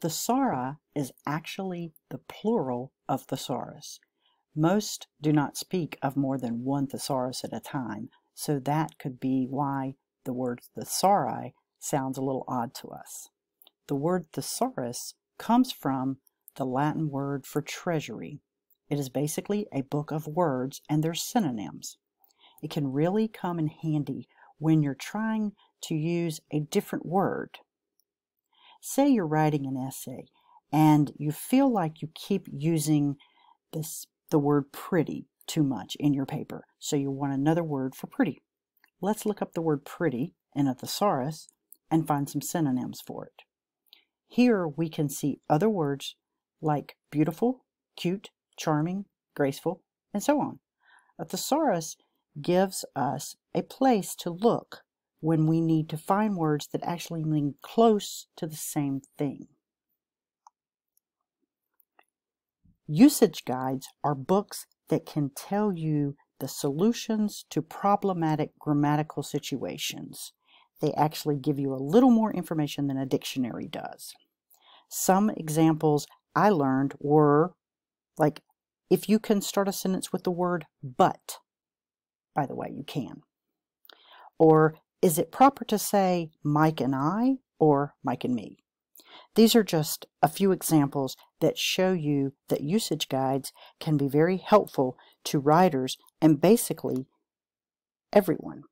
Thesauri is actually the plural of thesaurus. Most do not speak of more than one thesaurus at a time, so that could be why the word thesauri sounds a little odd to us. The word thesaurus comes from the Latin word for treasury. It is basically a book of words and their synonyms. It can really come in handy when you're trying to use a different word. Say you're writing an essay and you feel like you keep using the word pretty too much in your paper, so you want another word for pretty. Let's look up the word pretty in a thesaurus and find some synonyms for it. Here we can see other words like beautiful, cute, charming, graceful, and so on. A thesaurus gives us a place to look when we need to find words that actually mean close to the same thing. Usage guides are books that can tell you the solutions to problematic grammatical situations. They actually give you a little more information than a dictionary does. Some examples I learned were like, if you can start a sentence with the word but. By the way, you can. Or, is it proper to say Mike and I or Mike and me? These are just a few examples that show you that usage guides can be very helpful to writers and basically everyone.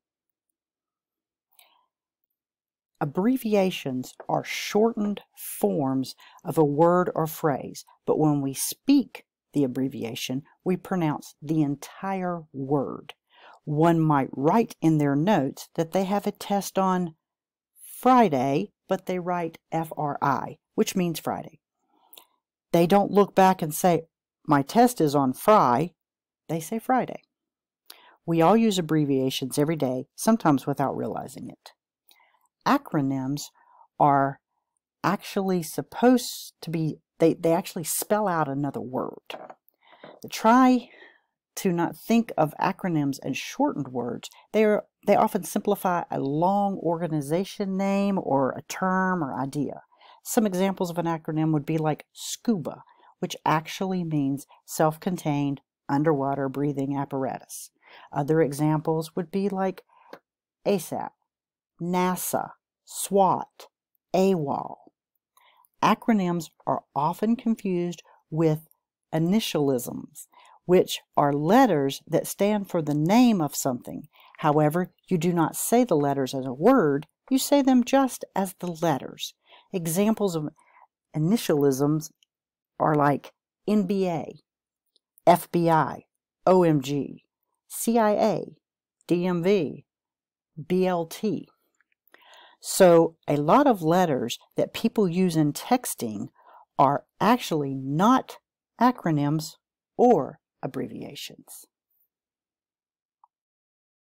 Abbreviations are shortened forms of a word or phrase, but when we speak the abbreviation, we pronounce the entire word. One might write in their notes that they have a test on Friday, but they write FRI, which means Friday. They don't look back and say, my test is on Fri. They say Friday. We all use abbreviations every day, sometimes without realizing it. Acronyms are actually supposed to be, they actually spell out another word. Try to not think of acronyms as shortened words. They often simplify a long organization name or a term or idea. Some examples of an acronym would be like SCUBA, which actually means self-contained underwater breathing apparatus. Other examples would be like ASAP, NASA, SWAT, AWOL. Acronyms are often confused with initialisms, which are letters that stand for the name of something. However, you do not say the letters as a word, you say them just as the letters. Examples of initialisms are like NBA, FBI, OMG, CIA, DMV, BLT. So a lot of letters that people use in texting are actually not acronyms or abbreviations.